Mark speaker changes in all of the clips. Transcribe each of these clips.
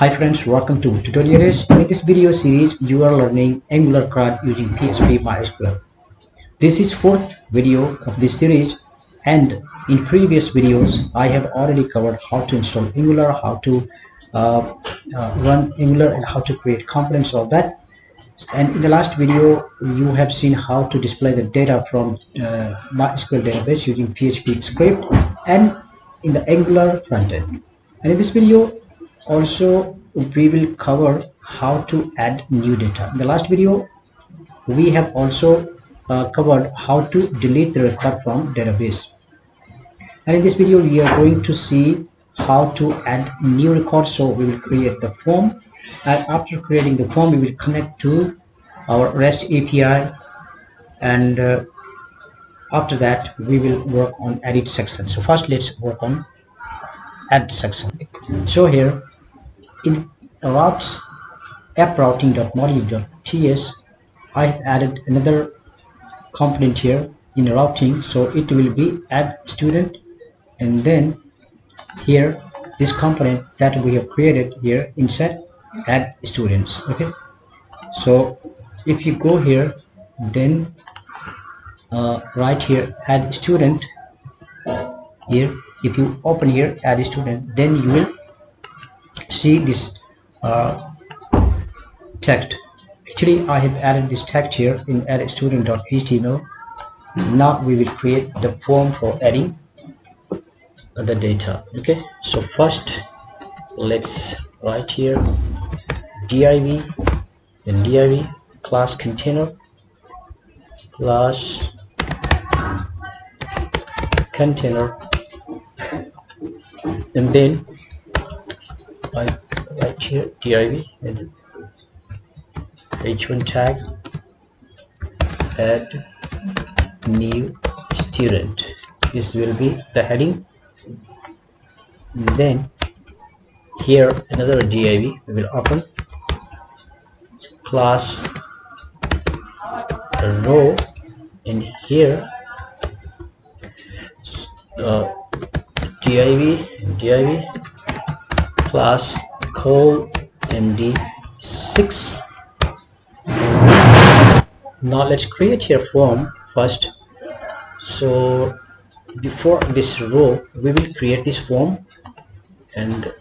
Speaker 1: Hi friends, welcome to Tutoril. In this video series, you are learning Angular CRUD using PHP MySQL. This is fourth video of this series, and in previous videos, I have already covered how to install Angular, how to run Angular, and how to create components of that. And in the last video, you have seen how to display the data from MySQL database using PHP script and in the Angular frontend. And in this video, also we will cover how to add new data. In the last video, we have also covered how to delete the record from database. And in this video, we are going to see how to add new record. So we will create the form, and after creating the form, we will connect to our REST API, and after that we will work on edit section. So first let's work on add section. So here in routes app routing.module.ts, I have added another component here in routing, so it will be add student, and then here this component that we have created here inside add students. Okay, so if you go here, then right here add student, here if you open here add student, then you will see this text. Actually I have added this text here in add student.html. Now we will create the form for adding the data. Okay, so first let's write here div, then div class container, class container, and then I write here div and h1 tag add new student. This will be the heading. And then here another div we will open class row, and here div class call md6. Now let's create here form first. So before this row we will create this form, and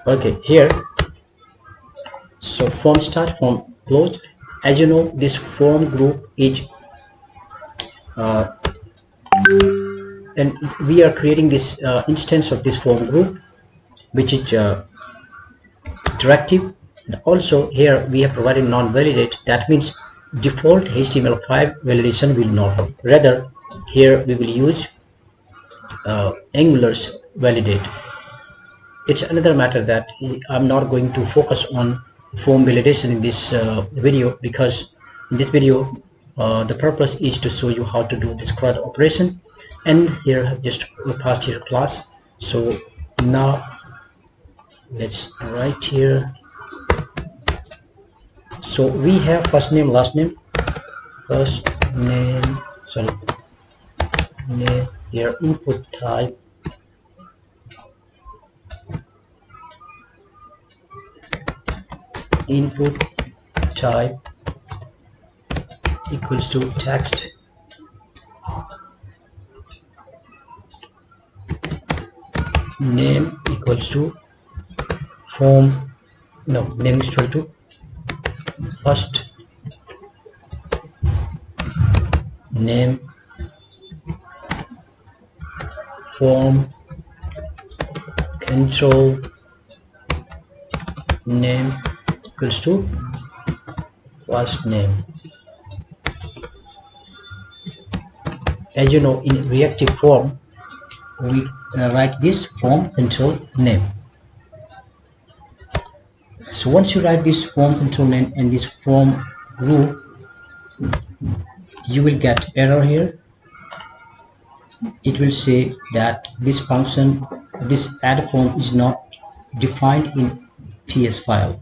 Speaker 1: okay, here so form start, form closed. As you know, this form group is and we are creating this instance of this form group, which is directive. And also here we have provided non-validate. That means default HTML5 validation will not work. Rather here we will use Angular's validate. It's another matter that I'm not going to focus on form validation in this video, because in this video the purpose is to show you how to do this CRUD operation. And here I have just passed here class. So now let's write here. So we have first name, last name, name here, input type equals to text, name equals to form, no, name is equal to first name, form control name equals to first name. As you know, in reactive form we write this form control name. So once you write this form control name and this form group, you will get error here. It will say that this function, this add form is not defined in TS file.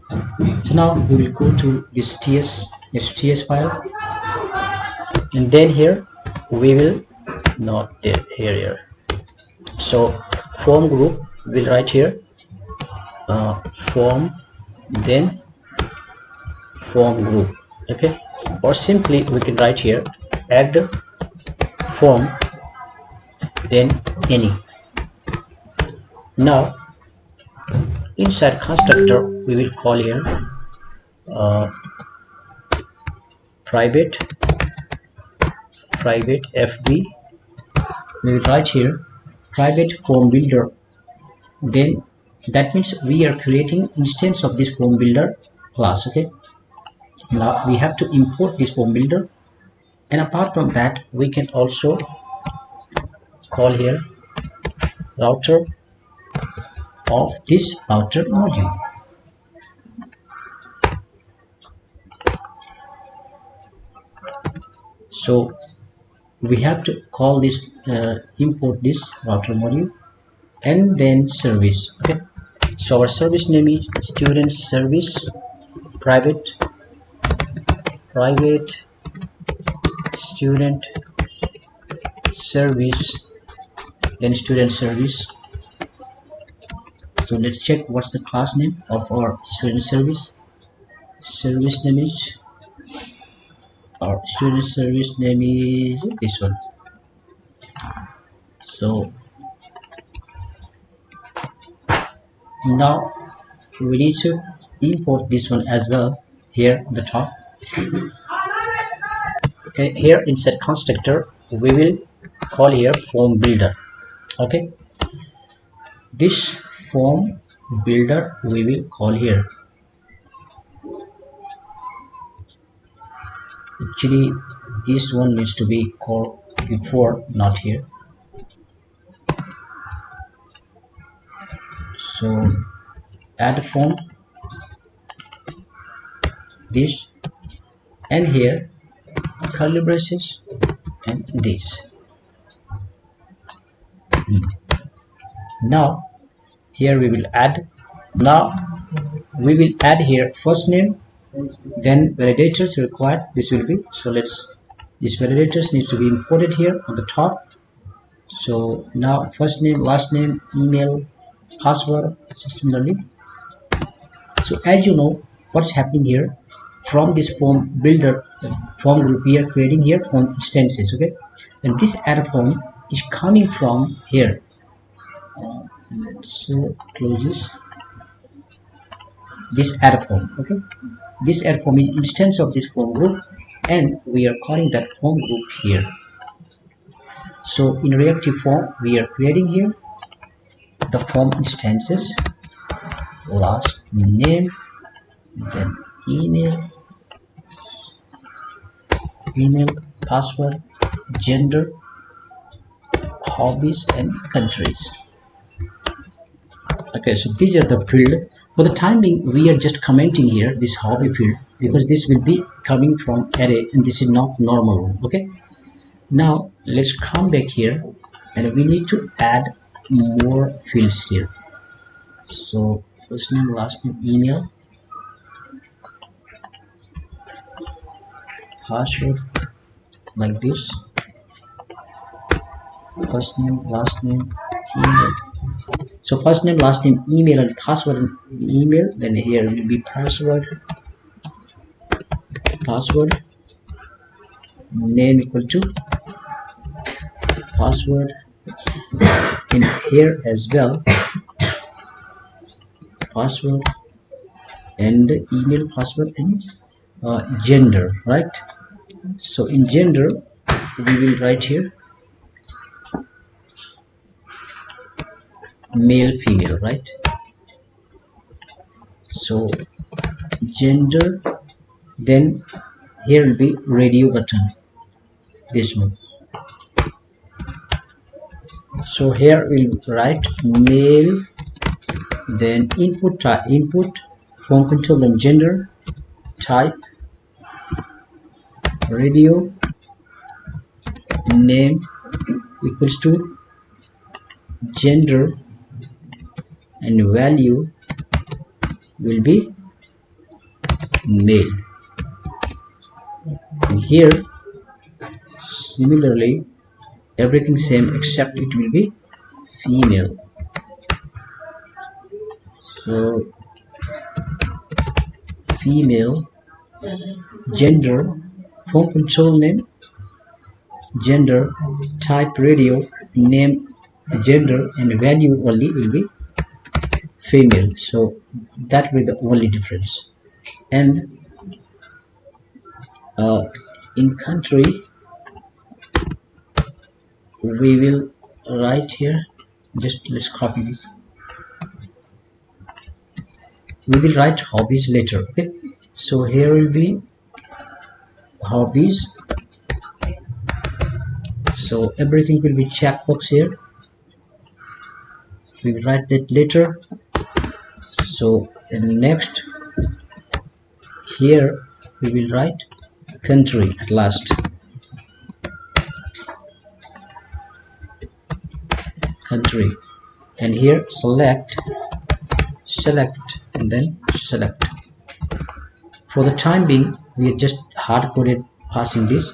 Speaker 1: So now we will go to this TS file, and then here we will not there here. So form group will write here form, then form group. Okay, or simply we can write here add form, then any. Now inside constructor we will call here private fb. We will write here private form builder, then that means we are creating instance of this form builder class. Okay, now we have to import this form builder, and apart from that we can also call here router of this router module. So we have to call this import this router module and then service. Okay, so our service name is student service private student service, then student service. So let's check what's the class name of our student service. Service name is, our student service name is this one. So now we need to import this one as well here on the top. Here inside constructor we will call here form builder. Okay, this form builder we will call here. Actually this one needs to be called before, not here. So add form, this, and here curly braces and this. Now here we will add, now we will add here first name, then validators required. This will be, so this validators needs to be imported here on the top. So now first name, last name, email, password, similarly. So as you know what's happening here, from this form builder form group we are creating here form instances. Okay, and this add form is coming from here. Let's close this add form. Okay, this add form is instance of this form group, and we are calling that form group here. So in reactive form we are creating here the form instances, last name, then email, password, gender, hobbies, and countries. Okay, so these are the field. For the time being we are just commenting here this hobby field because this will be coming from array and this is not normal. Okay, now let's come back here and we need to add more fields here. So first name, last name, email, password, like this, first name, last name, email. So first name, last name, email, and password and email. Then here will be password, name equal to password, and here as well password and email, password, and gender, right? So in gender we will write here male, female, right? So gender, then here will be radio button, this one. So here we'll write male, then input type, input, form control and gender, type, radio, name equals to gender, and value will be male. And here similarly everything same except it will be female. So female, gender, phone control name, gender, type radio, name, gender, and value only will be female. So that will be the only difference. And in country we will write here, just let's copy this, we will write hobbies later. Okay, so here will be hobbies, so everything will be checkbox here, we will write that later. So in next here we will write country at last, country, and here select, and then select. For the time being we are just hard coded passing this.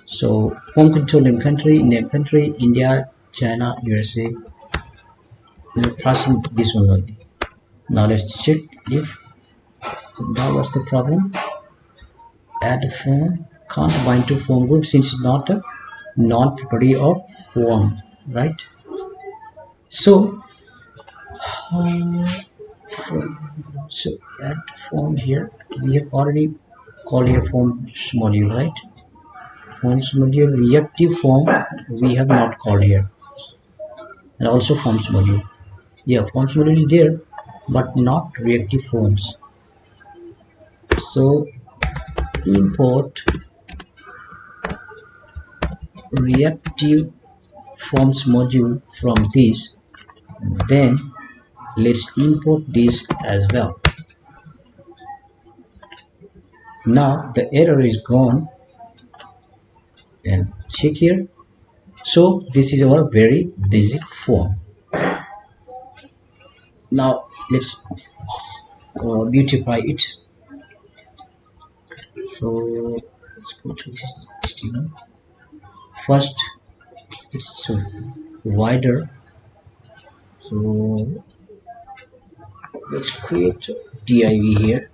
Speaker 1: So home control name country, name country, India, China, USA, we are passing this one only. Now let's check if, so now what's the problem, add a form, can't bind to form group since it's not a non-property of form, right? So so add form here, we have already called here forms module, right? Forms module, reactive form we have not called here, and also forms module, yeah, forms module is there but not reactive forms. So import reactive forms module from this, then let's import this as well. Now the error is gone, and check here. So this is our very basic form. Now let's beautify it. So let's go to HTML. First it's wider, so let's create div here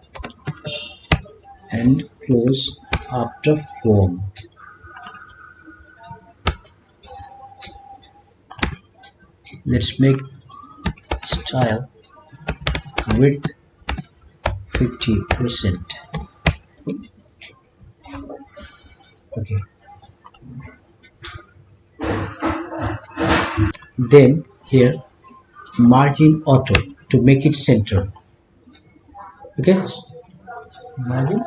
Speaker 1: and close after form. Let's make style width 50%. Okay, then here margin auto to make it center. Okay, margin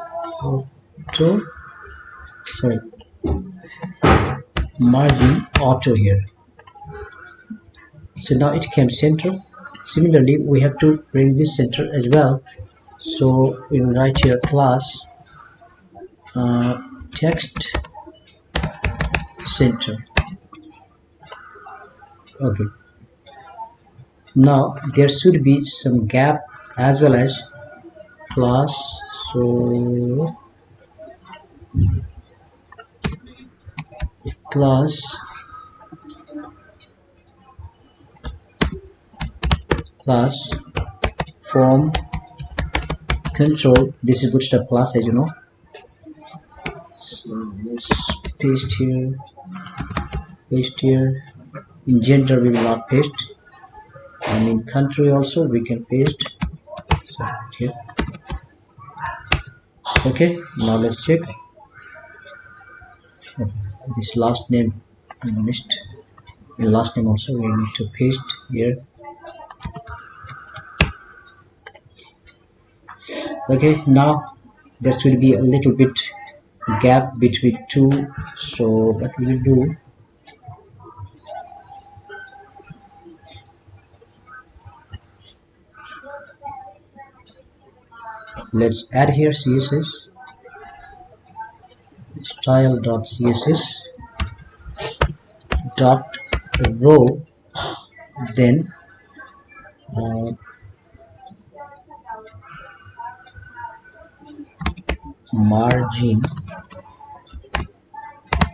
Speaker 1: auto, sorry, margin auto here, so now it came center. Similarly we have to bring this center as well, so we will write here class text center. Okay, now there should be some gap as well as class, so class form control, this is bootstrap class as you know. So let's paste here, in gender we will not paste, and in country also we can paste, so here. Okay, now let's check. Okay, this last name I missed, in last name also we need to paste here. Okay, now there should be a little bit gap between two, so what we will do, let's add here css style.css dot row, then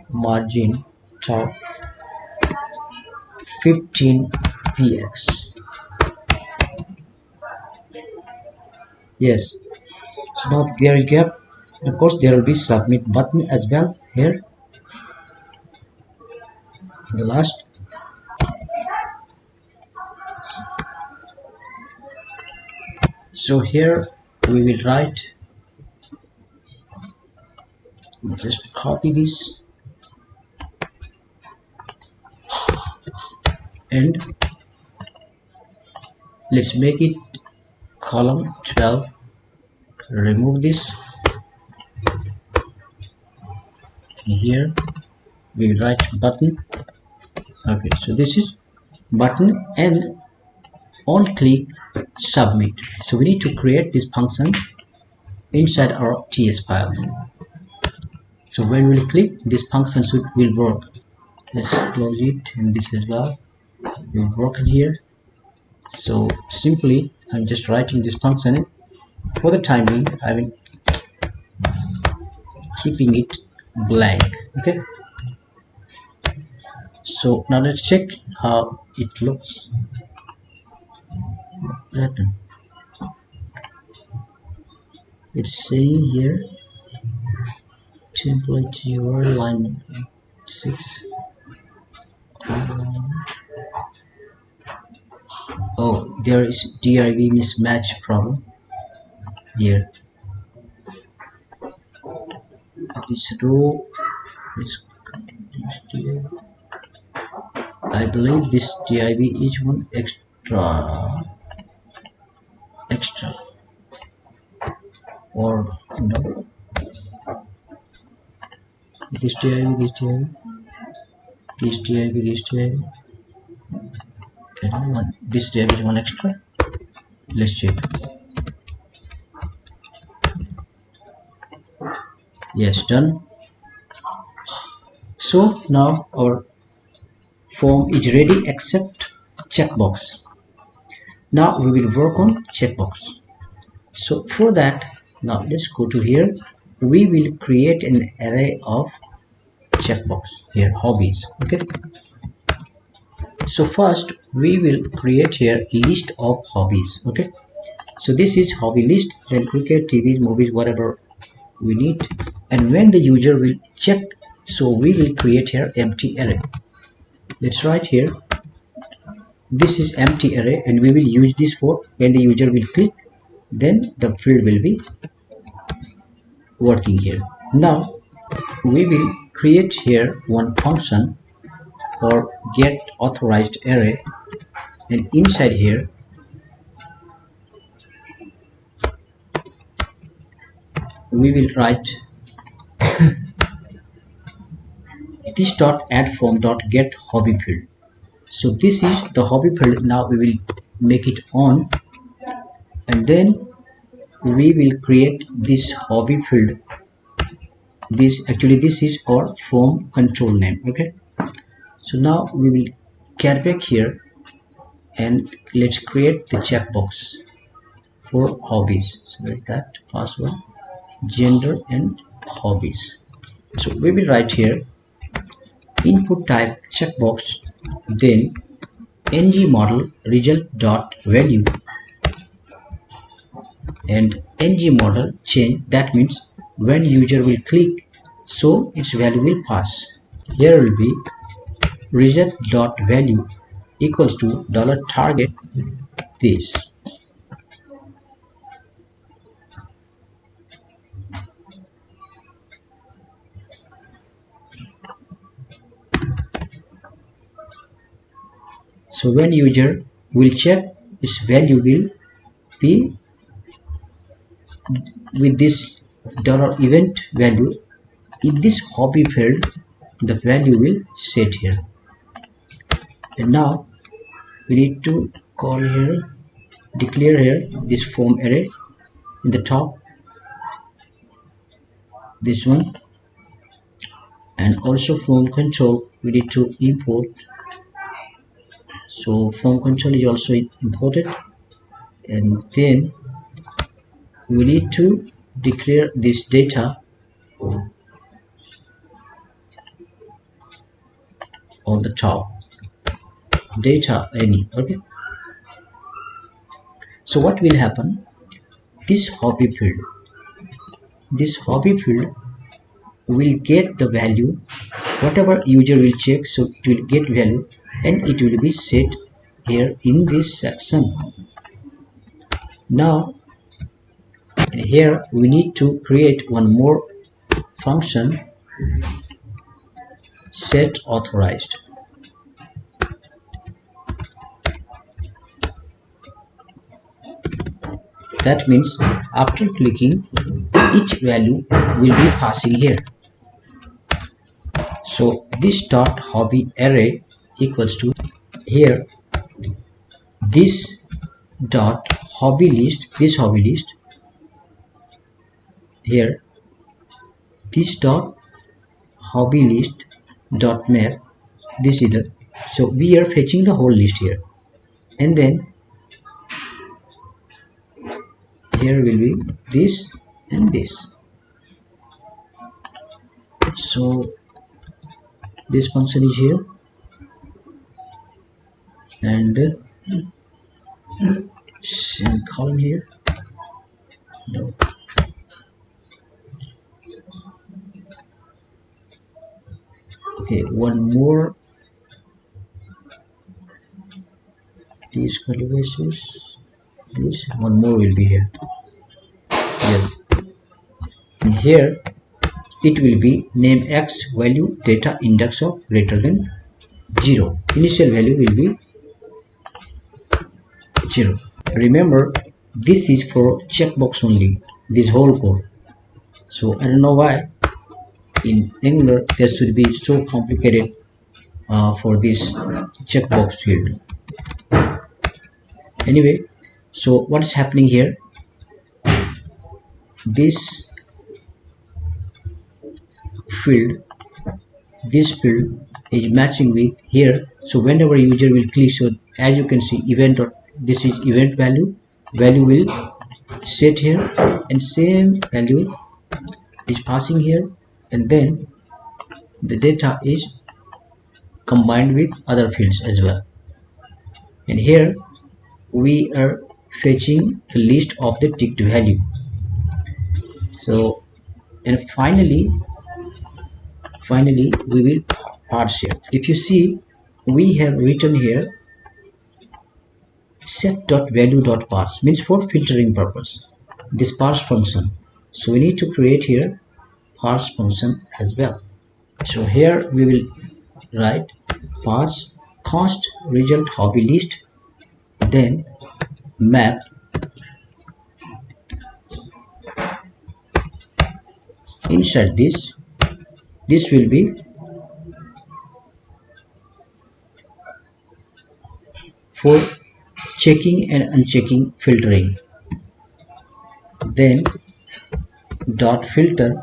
Speaker 1: margin top 15px. Yes, so now there is gap. Of course there will be submit button as well here in the last. So here we will write, just copy this and let's make it column 12. Remove this. Here we will write button. Okay, so this is button and on click submit. So we need to create this function inside our TS file. So when we click, this function will work. Let's close it, and this as well will work in here. So simply I'm just writing this function. For the time being I'm keeping it blank. Okay, so now let's check how it looks. It's saying here template URL line 6. Oh, there is div mismatch problem here. This row is, I believe this div is one extra or no, this div I don't know, this div is one extra. Let's check. Yes, done. So now our form is ready except checkbox. Now we will work on checkbox. So for that, now let's go to here. We will create an array of checkbox here, hobbies. Okay, so first we will create here list of hobbies. Okay, so this is hobby list, then cricket, TVs, movies, whatever we need. And when the user will check, so we will create here empty array. Let's write here, this is empty array, and we will use this for when the user will click, then the field will be working here. Now we will create here one function for get authorized array, and inside here we will write this dot add form dot get hobby field. So this is the hobby field. Now we will make it on, and then we will create this hobby field. This is our form control name. Okay, so now we will get back here and let's create the checkbox for hobbies. So like that, password, gender, and hobbies. So we will write here input type checkbox, then ng model result dot value and ng model change. That means when user will click, so its value will pass. Here will be result dot value equals to $target this. So when user will check, its value will be with this $event value. In this hobby field, the value will set here. And now we need to call here, declare here this form array in the top, this one, and also form control we need to import. So form control is also imported, and then we need to declare this data on the top. data any. Okay, so what will happen, this hobby field will get the value whatever user will check, so it will get value and it will be set here in this section. Now here we need to create one more function, set authorized. That means after clicking, each value will be passing here. So this dot hobby array equals to here this dot hobby list, here this dot hobby list dot map, this is the, so we are fetching the whole list here, and then here will be this and this. So this function is here and semicolon here. No. Okay, one more, these curly braces, this one more will be here. Yes, and here it will be name x value data index of greater than 0. Initial value will be 0. Remember, this is for checkbox only, this whole code. So I don't know why in Angular there should be so complicated for this checkbox field. Anyway, so what is happening here, this field is matching with here. So whenever user will click, so as you can see event, or this is event value will set here, and same value is passing here, and then the data is combined with other fields as well. And here we are fetching the list of the ticked value. So, and finally we will parse here. If you see, we have written here set.value.parse, means for filtering purpose, this parse function. So we need to create here parse function as well. So here we will write parse const result hobby list, then map inside this will be for checking and unchecking filtering, then dot filter,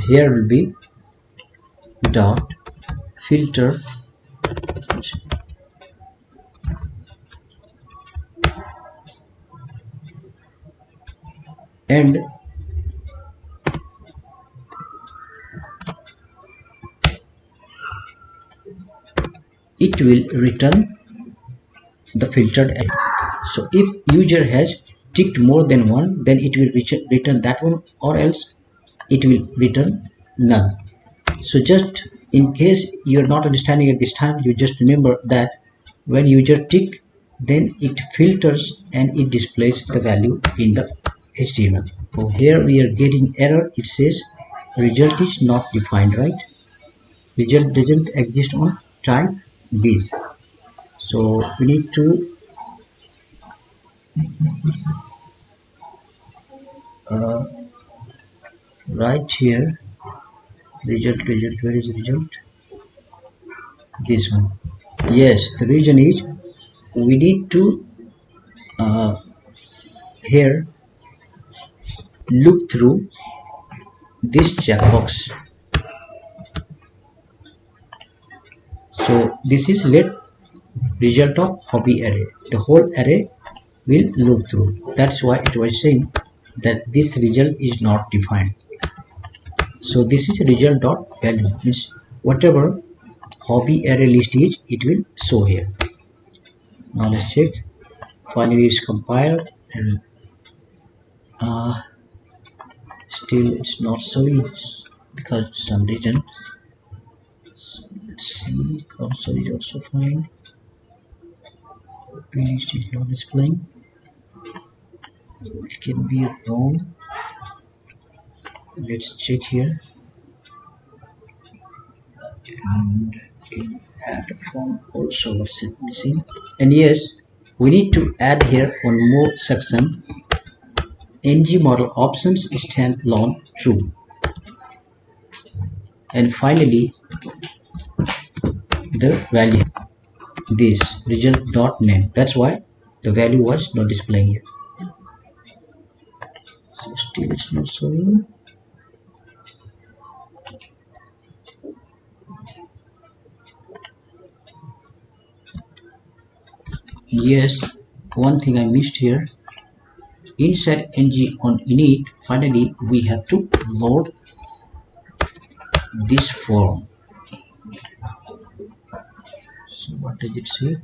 Speaker 1: here will be dot filter and it will return the filtered edge. So if user has ticked more than one, then it will return that one, or else it will return none. So just in case you are not understanding at this time, you just remember that when user tick, then it filters and it displays the value in the HTML. So here we are getting error, it says result is not defined, right? Result doesn't exist on type this. So we need to write here result, where is result? This one. Yes, the reason is we need to here look through this checkbox. So this is let result of hobby array, the whole array will look through. That's why it was saying that this result is not defined. So this is result dot value, means whatever hobby array list is, it will show here. Now let's check. Finally it's compiled and still it's not showing because some reason. Let's see, console is also fine. List is not displaying. It can be wrong. Let's check here. And in add form also what's it missing. And yes, we need to add here one more section. ng model options standalone true. And finally the value, this result dot name, that's why the value was not displaying here. So still it's not showing. Yes, one thing I missed here. Inside ng on init, finally we have to load this form. So what does it say?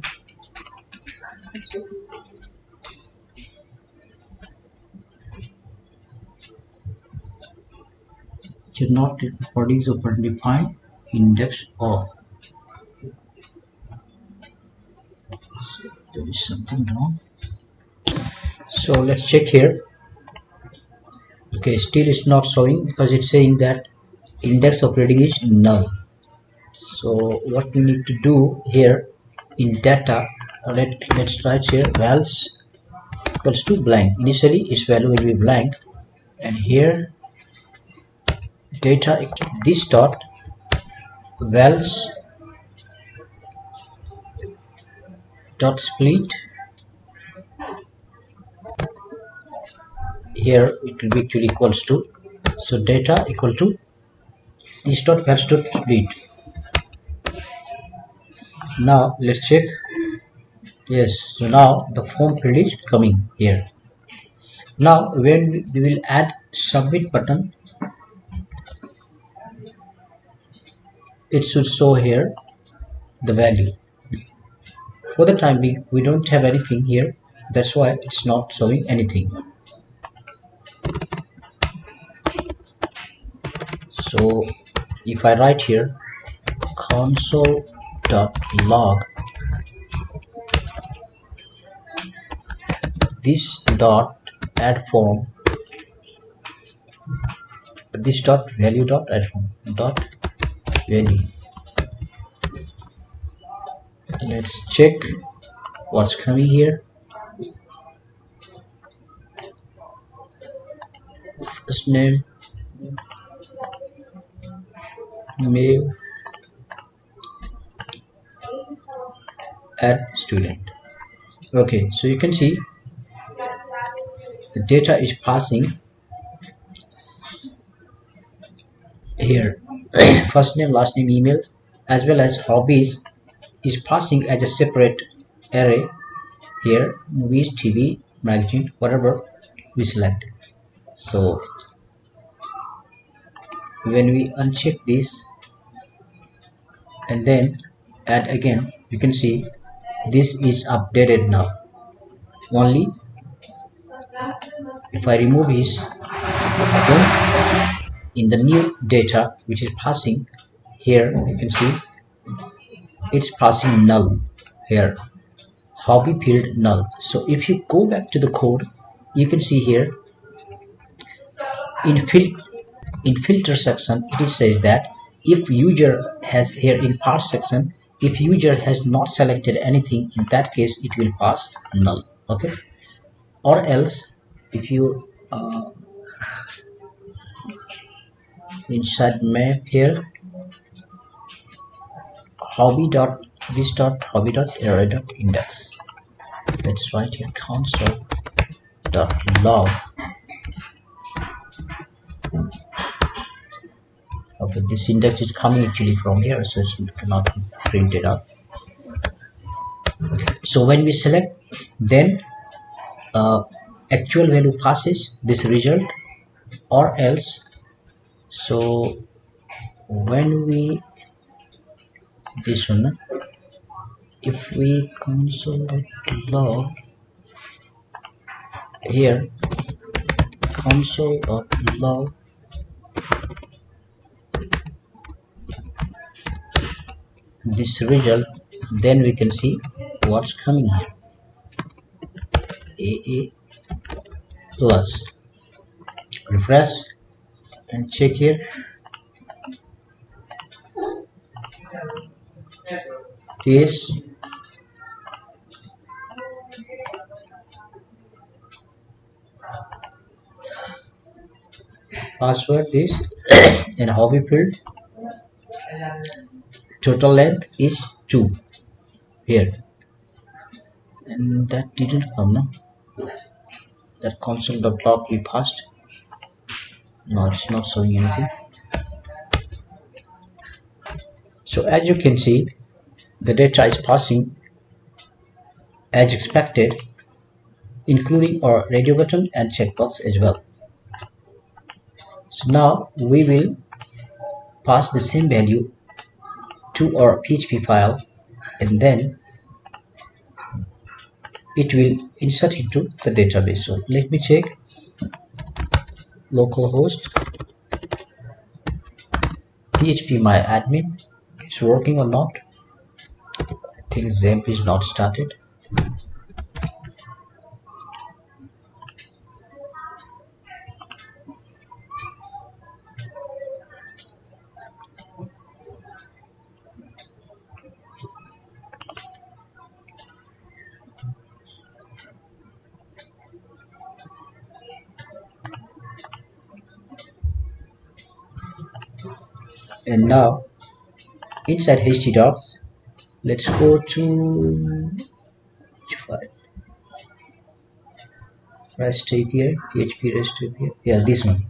Speaker 1: Cannot properties open define index of. There is something wrong. So let's check here. Okay, still it's not showing because it's saying that index operating is null. So what we need to do here in data, let's write here vals equals to blank. Initially its value will be blank, and here data this dot vals dot split. Here it will be actually equals to, so data equal to this dot vals dot split. Now let's check. Yes, so now the form field is coming here. Now when we will add submit button, it should show here the value. For the time being we don't have anything here, that's why it's not showing anything. So if I write here console.log this dot add form, this dot value dot add form dot value, let's check what's coming here. First name mail add student. Okay, so you can see the data is passing here. First name, last name, email, as well as hobbies is passing as a separate array here. Movies, TV, magazine, whatever we select. So when we uncheck this and then add again, you can see this is updated now. Only if I remove this, then in the new data which is passing here, you can see it's passing null here, hobby field null. So if you go back to the code, you can see here in filter section it says that if user has, here in parse section, if user has not selected anything, in that case it will pass null. Okay, or else if you inside map here hobby dot this dot hobby dot array dot index, let's write here console dot log. Okay, this index is coming actually from here, so it cannot be printed out. So when we select, then actual value passes this result, or else, so when we this one. If we console.log here, console.log this result, then we can see what's coming here. AA plus. Refresh and check here. This password is and hobby field total length is 2 here, and that didn't come now. That console.log we passed. No, it's not showing anything. So as you can see, the data is passing as expected, including our radio button and checkbox as well. So now we will pass the same value to our PHP file, and then it will insert into the database. So let me check localhost PHP my admin. It's working or not. I think XAMPP is not started. And now inside htdocs, let's go to REST API, PHP REST API, yeah, this one.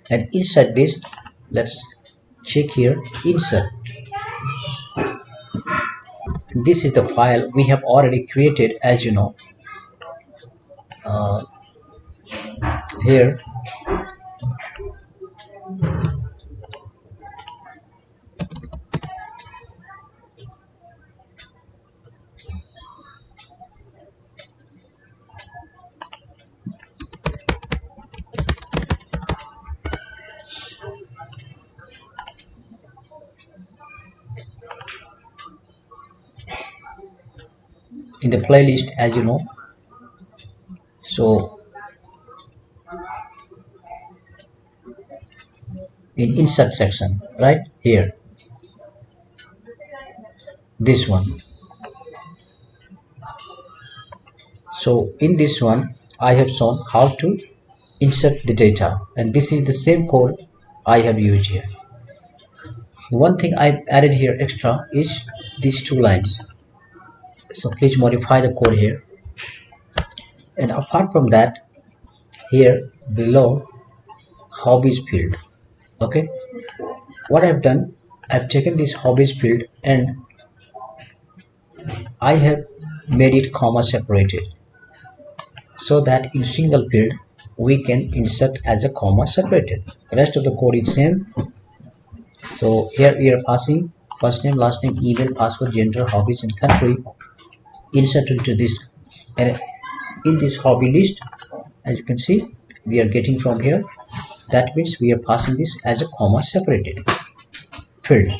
Speaker 1: And inside this, let's check here, insert. This is the file we have already created, as you know. Here in the playlist, as you know. So in insert section, right here, this one. So in this one I have shown how to insert the data, and this is the same code I have used here. One thing I've added here extra is these 2 lines, so please modify the code here. And apart from that, here below hobbies field, okay, what I've done, I've taken this hobbies field and I have made it comma separated, so that in single field we can insert as a comma separated. The rest of the code is same. So here we are passing first name, last name, email, password, gender, hobbies and country, insert into this, and in this hobby list, as you can see, we are getting from here. That means we are passing this as a comma separated field.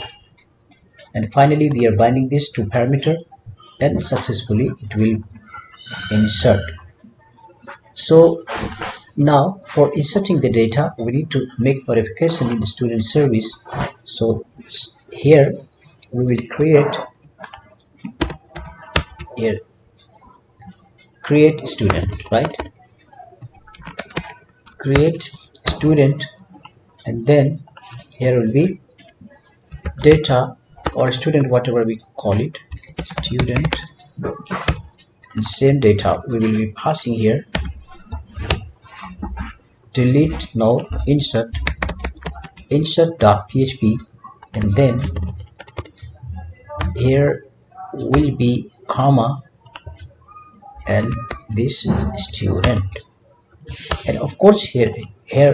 Speaker 1: And finally we are binding this to parameter, and successfully it will insert. So now for inserting the data, we need to make verification in the student service. So here we will create student, right? Create student, and then here will be data or student, whatever we call it, student, and same data we will be passing here. Delete, no, insert.php, and then here will be comma and this student, and of course here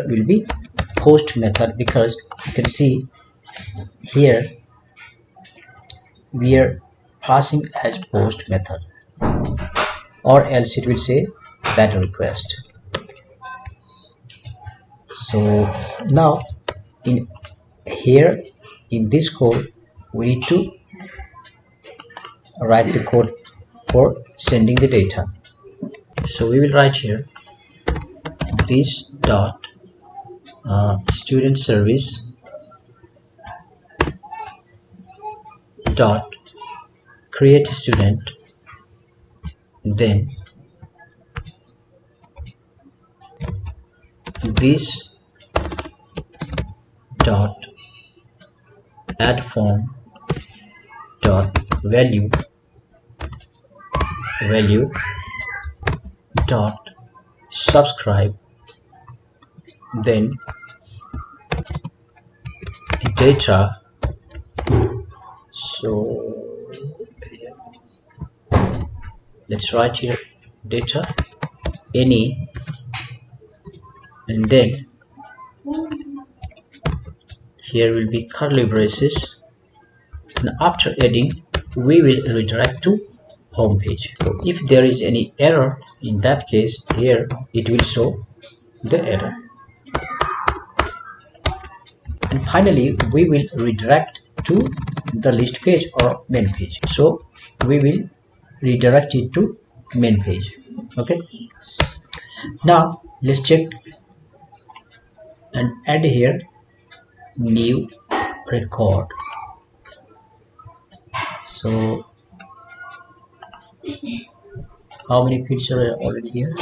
Speaker 1: will be post method, because you can see here we are passing as post method, or else it will say beta request. So now in here in this code we need to write the code for sending the data. So we will write here this dot student service dot create student, then this dot add form dot value dot subscribe, then data. So let's write here data any, and then here will be curly braces, and after adding we will redirect to home page. So if there is any error, in that case here it will show the error, and finally we will redirect to the list page or main page. So we will redirect it to main page. Okay, now let's check and add here new record. So how many fields are already here?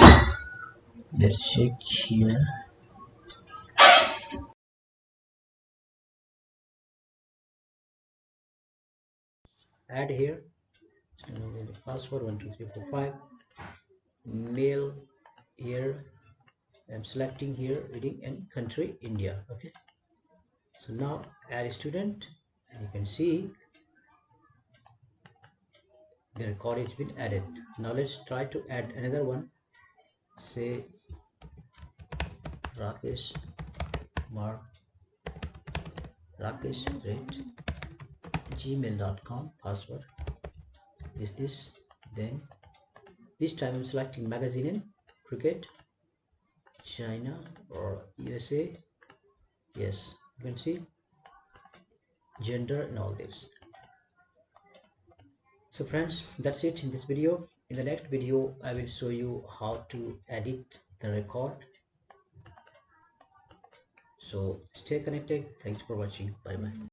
Speaker 1: Let's check here. Add here password 12345, mail here. I'm selecting here reading and country India. Okay, so now add student, and you can see the record has been added. Now let's try to add another one. Say Rakesh Mark Rakesh gmail.com, password is this. Then this time I'm selecting magazine and cricket, China or USA. Yes, you can see gender and all this. So friends, that's it in this video. In the next video I will show you how to edit the record. So stay connected. Thanks for watching. Bye bye.